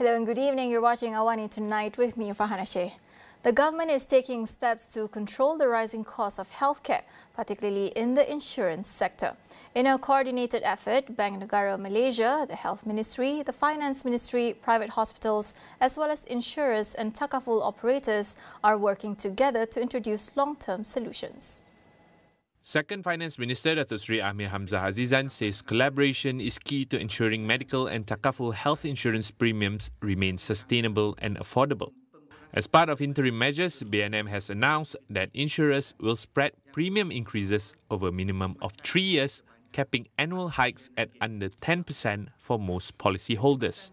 Hello and good evening. You're watching AWANI Tonight with me, Farhana Sheikh. The government is taking steps to control the rising cost of healthcare, particularly in the insurance sector. In a coordinated effort, Bank Negara Malaysia, the Health Ministry, the Finance Ministry, private hospitals, as well as insurers and takaful operators are working together to introduce long-term solutions. Second Finance Minister Datuk Seri Amir Hamzah Azizan says collaboration is key to ensuring medical and takaful health insurance premiums remain sustainable and affordable. As part of interim measures, BNM has announced that insurers will spread premium increases over a minimum of 3 years, capping annual hikes at under 10% for most policyholders.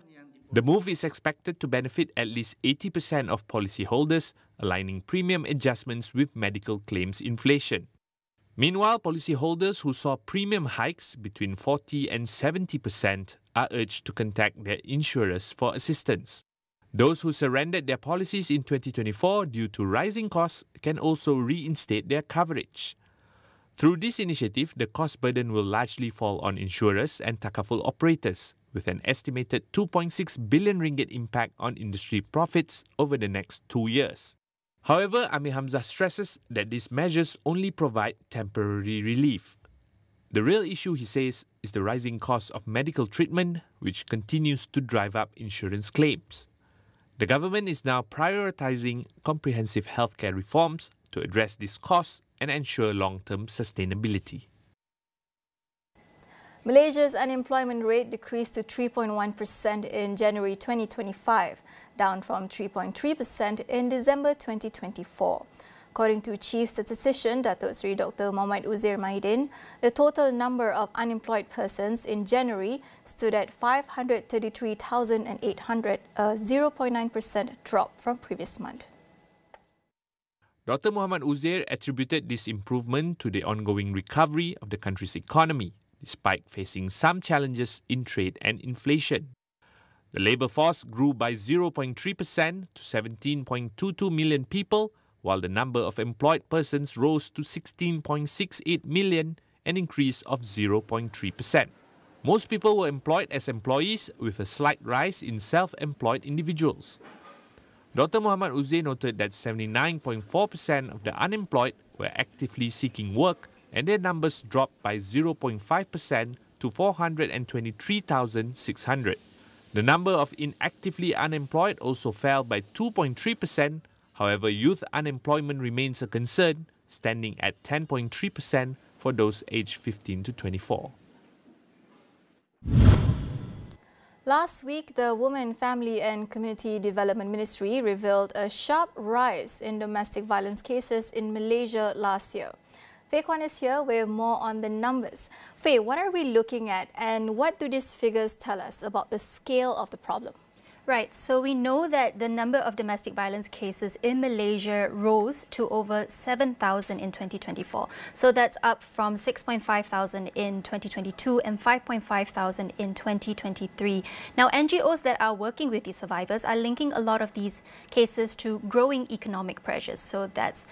The move is expected to benefit at least 80% of policyholders, aligning premium adjustments with medical claims inflation. Meanwhile, policyholders who saw premium hikes between 40 and 70% are urged to contact their insurers for assistance. Those who surrendered their policies in 2024 due to rising costs can also reinstate their coverage. Through this initiative, the cost burden will largely fall on insurers and takaful operators, with an estimated 2.6 billion ringgit impact on industry profits over the next 2 years. However, Amir Hamzah stresses that these measures only provide temporary relief. The real issue, he says, is the rising cost of medical treatment, which continues to drive up insurance claims. The government is now prioritizing comprehensive healthcare reforms to address these costs and ensure long-term sustainability. Malaysia's unemployment rate decreased to 3.1% in January 2025, down from 3.3% in December 2024. According to Chief Statistician Datuk Seri Dr. Muhammad Uzair Mahidin, the total number of unemployed persons in January stood at 533,800, a 0.9% drop from previous month. Dr. Muhammad Uzair attributed this improvement to the ongoing recovery of the country's economy, despite facing some challenges in trade and inflation. The labour force grew by 0.3% to 17.22 million people, while the number of employed persons rose to 16.68 million, an increase of 0.3%. Most people were employed as employees, with a slight rise in self-employed individuals. Dr. Muhammad Uzair noted that 79.4% of the unemployed were actively seeking work, and their numbers dropped by 0.5% to 423,600. The number of inactively unemployed also fell by 2.3%. However, youth unemployment remains a concern, standing at 10.3% for those aged 15 to 24. Last week, the Women, Family and Community Development Ministry revealed a sharp rise in domestic violence cases in Malaysia last year. Faye Kwan is here with more on the numbers. Faye, what are we looking at and what do these figures tell us about the scale of the problem? Right, so we know that the number of domestic violence cases in Malaysia rose to over 7,000 in 2024. So that's up from 6,500 in 2022 and 5,500 in 2023. Now, NGOs that are working with these survivors are linking a lot of these cases to growing economic pressures. So that's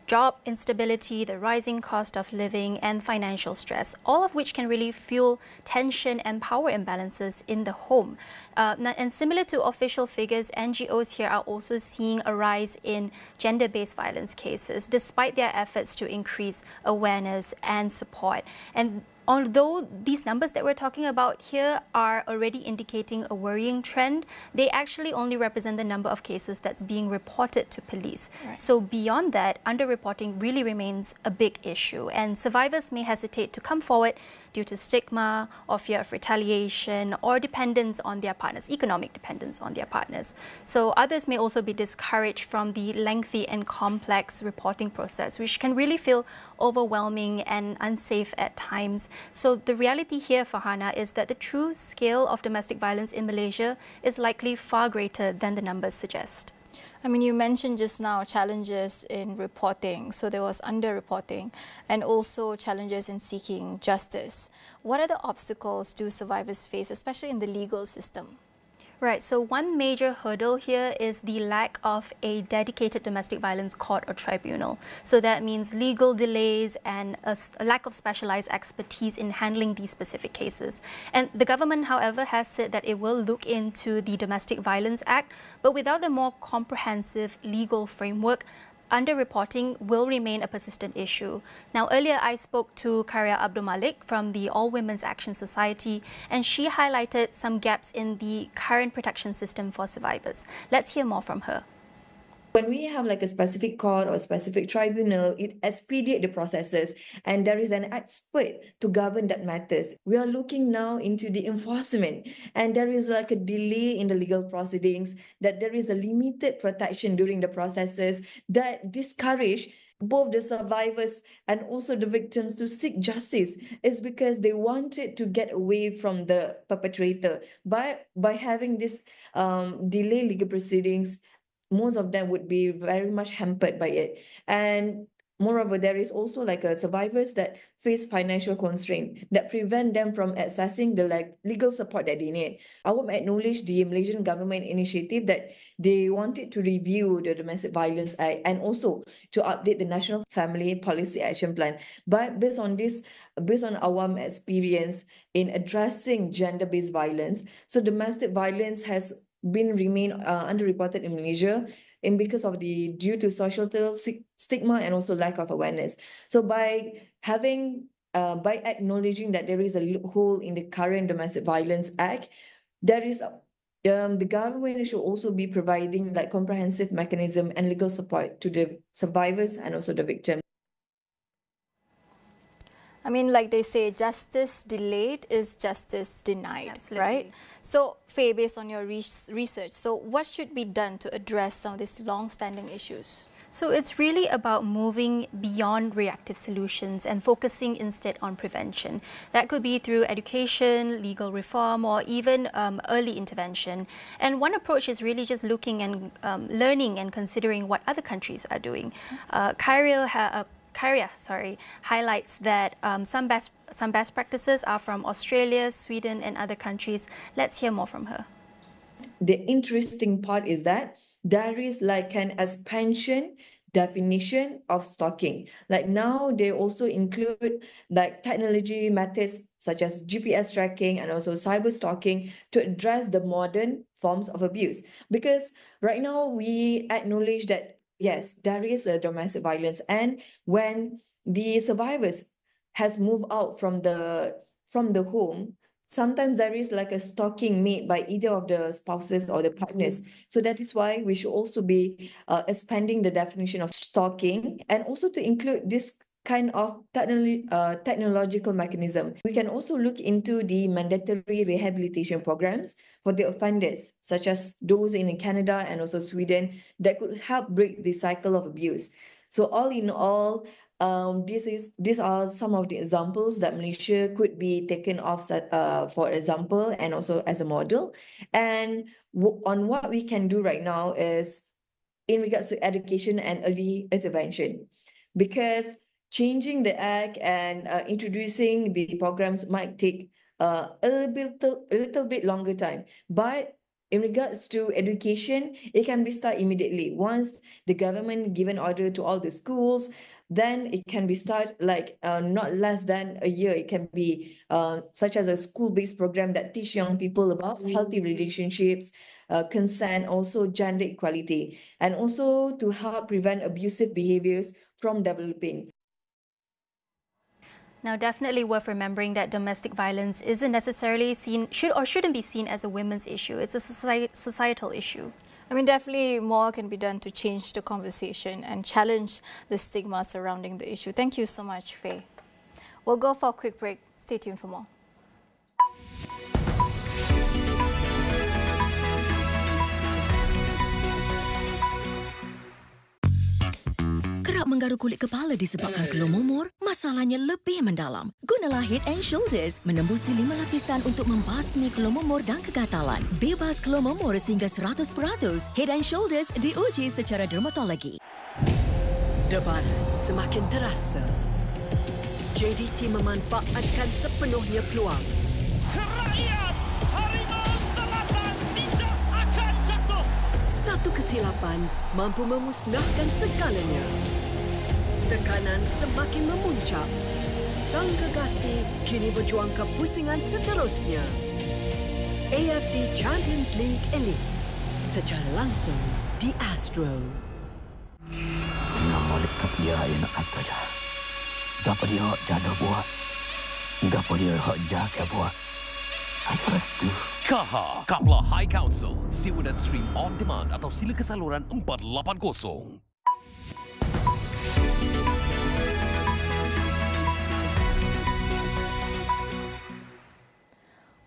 job instability, the rising cost of living and financial stress, all of which can really fuel tension and power imbalances in the home. And similar to official figures, NGOs here are also seeing a rise in gender-based violence cases, despite their efforts to increase awareness and support. And although these numbers that we're talking about here are already indicating a worrying trend, they actually only represent the number of cases that's being reported to police. Right. So beyond that, underreporting really remains a big issue, and survivors may hesitate to come forward due to stigma or fear of retaliation or dependence on their partners, economic dependence on their partners. So others may also be discouraged from the lengthy and complex reporting process, which can really feel overwhelming and unsafe at times. So the reality here, Farhana, is that the true scale of domestic violence in Malaysia is likely far greater than the numbers suggest. I mean, you mentioned just now challenges in reporting, so there was underreporting, and also challenges in seeking justice. What are the obstacles do survivors face, especially in the legal system? Right, so one major hurdle here is the lack of a dedicated domestic violence court or tribunal. So that means legal delays and a lack of specialized expertise in handling these specific cases. And the government, however, has said that it will look into the Domestic Violence Act, but without a more comprehensive legal framework, underreporting will remain a persistent issue. Now, earlier I spoke to Karya Abdul Malik from the All Women's Action Society, and she highlighted some gaps in the current protection system for survivors. Let's hear more from her. When we have like a specific court or a specific tribunal, it expediates the processes and there is an expert to govern that matters. We are looking now into the enforcement and there is like a delay in the legal proceedings, that there is a limited protection during the processes that discourage both the survivors and also the victims to seek justice. Is because they wanted to get away from the perpetrator. By having this delay legal proceedings, most of them would be very much hampered by it. And moreover, there is also like a survivors that face financial constraint that prevent them from accessing the legal support that they need. I would acknowledge the Malaysian government initiative that they wanted to review the Domestic Violence Act and also to update the National Family Policy Action Plan. But based on our experience in addressing gender-based violence, so domestic violence has remain underreported in Malaysia, and because of due to social stigma and also lack of awareness. So by acknowledging that there is a loophole in the current Domestic Violence Act, there is the government should also be providing like comprehensive mechanism and legal support to the survivors and also the victims. I mean, like they say, justice delayed is justice denied, Absolutely. Right? So, Faye, based on your research, so what should be done to address some of these long-standing issues? So it's really about moving beyond reactive solutions and focusing instead on prevention. That could be through education, legal reform, or even early intervention. And one approach is really just looking and learning and considering what other countries are doing. Karya highlights that some best practices are from Australia, Sweden, and other countries. Let's hear more from her. The interesting part is that there is like an expansion definition of stalking. Like now they also include like technology methods such as GPS tracking and also cyber stalking to address the modern forms of abuse. Because right now we acknowledge that yes, there is a domestic violence, and when the survivors has moved out from the home, sometimes there is like a stalking made by either of the spouses or the partners. So that is why we should also be expanding the definition of stalking and also to include this kind of technological mechanism. We can also look into the mandatory rehabilitation programs for the offenders, such as those in Canada and also Sweden, that could help break the cycle of abuse. So all in all, these are some of the examples that Malaysia could be taken off, for example, and also as a model. And on what we can do right now is in regards to education and early intervention, because changing the act and introducing the programs might take a little bit longer time. But in regards to education, it can be started immediately. Once the government give an order to all the schools, then it can be started like not less than a year. It can be such as a school-based program that teach young people about healthy relationships, consent, also gender equality, and also to help prevent abusive behaviors from developing. Now, definitely worth remembering that domestic violence isn't necessarily shouldn't be seen as a women's issue. It's a societal issue. I mean, definitely more can be done to change the conversation and challenge the stigma surrounding the issue. Thank you so much, Faye. We'll go for a quick break. Stay tuned for more. Menggaruk kulit kepala disebabkan kelumur, masalahnya lebih mendalam. Gunalah Head & Shoulders menembusi 5 lapisan untuk membasmi kelumur dan kegatalan. Bebas kelumur sehingga 100%. Head & Shoulders diuji secara dermatologi. Debaran semakin terasa. JDT memanfaatkan sepenuhnya peluang. Kerakyat Harimau Selatan tidak Satu kesilapan mampu memusnahkan segalanya. Tekanan semakin memuncak. Sang kekasih kini berjuang ke pusingan seterusnya. AFC Champions League Elite secara langsung di Astro. Nama dekat dia yang nak kata dah. Gapa dia hak jada buat. Gapa dia hak jaga buat. Ada restu. KAHA, Kapla High Council. Sewa dan stream on demand atau sila ke saluran 480.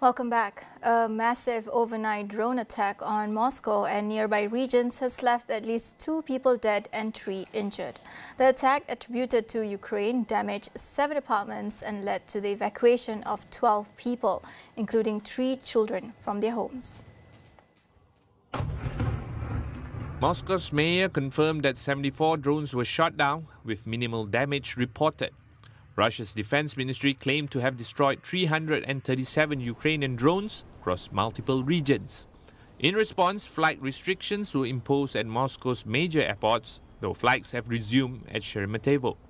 Welcome back. A massive overnight drone attack on Moscow and nearby regions has left at least 2 people dead and 3 injured. The attack, attributed to Ukraine, damaged 7 apartments and led to the evacuation of 12 people, including 3 children, from their homes. Moscow's mayor confirmed that 74 drones were shot down, with minimal damage reported. Russia's defense ministry claimed to have destroyed 337 Ukrainian drones across multiple regions. In response, flight restrictions were imposed at Moscow's major airports, though flights have resumed at Sheremetyevo.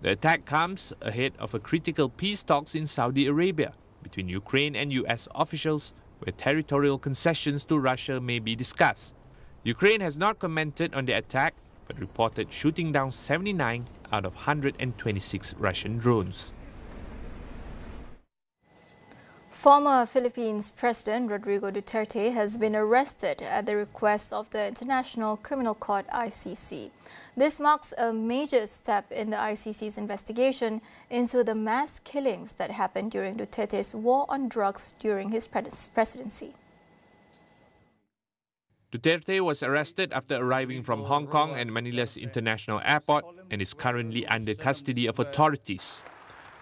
The attack comes ahead of a critical peace talks in Saudi Arabia between Ukraine and US officials, where territorial concessions to Russia may be discussed. Ukraine has not commented on the attack, but reported shooting down 79 out of 126 Russian drones. Former Philippines President Rodrigo Duterte has been arrested at the request of the International Criminal Court (ICC). This marks a major step in the ICC's investigation into the mass killings that happened during Duterte's war on drugs during his presidency. Duterte was arrested after arriving from Hong Kong and Manila's International Airport and is currently under custody of authorities.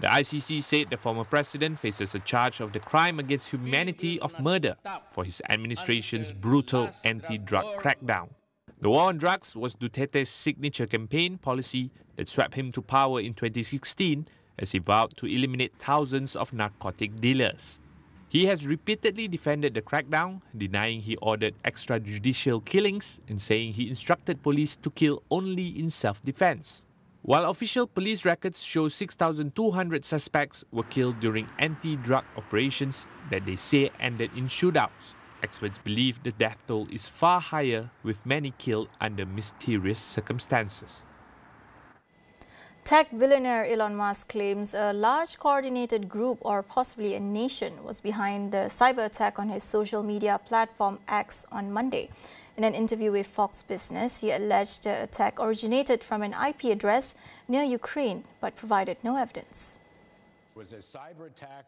The ICC said the former president faces a charge of the crime against humanity of murder for his administration's brutal anti-drug crackdown. The war on drugs was Duterte's signature campaign policy that swept him to power in 2016 as he vowed to eliminate thousands of narcotic dealers. He has repeatedly defended the crackdown, denying he ordered extrajudicial killings and saying he instructed police to kill only in self-defense. While official police records show 6,200 suspects were killed during anti-drug operations that they say ended in shootouts, experts believe the death toll is far higher, with many killed under mysterious circumstances. Tech billionaire Elon Musk claims a large coordinated group, or possibly a nation, was behind the cyber attack on his social media platform X on Monday. In an interview with Fox Business, he alleged the attack originated from an IP address near Ukraine, but provided no evidence. It was a cyber attack.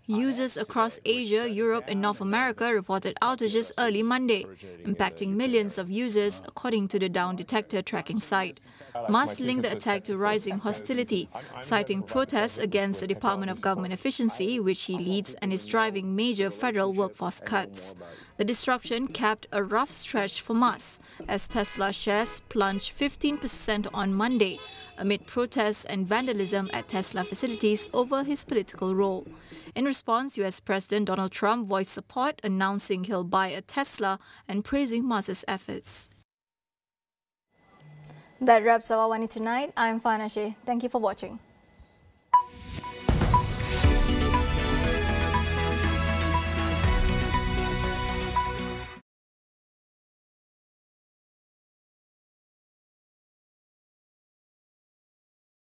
Users across Asia, Europe and North America reported outages early Monday, impacting millions of users, according to the Down Detector tracking site. Musk linked the attack to rising hostility, citing protests against the Department of Government Efficiency, which he leads and is driving major federal workforce cuts. The disruption capped a rough stretch for Musk, as Tesla shares plunged 15% on Monday, amid protests and vandalism at Tesla facilities over his political role. In response, US President Donald Trump voiced support, announcing he'll buy a Tesla and praising Musk's efforts. That wraps up AWANI tonight. I'm Farhana Sheikh. Thank you for watching.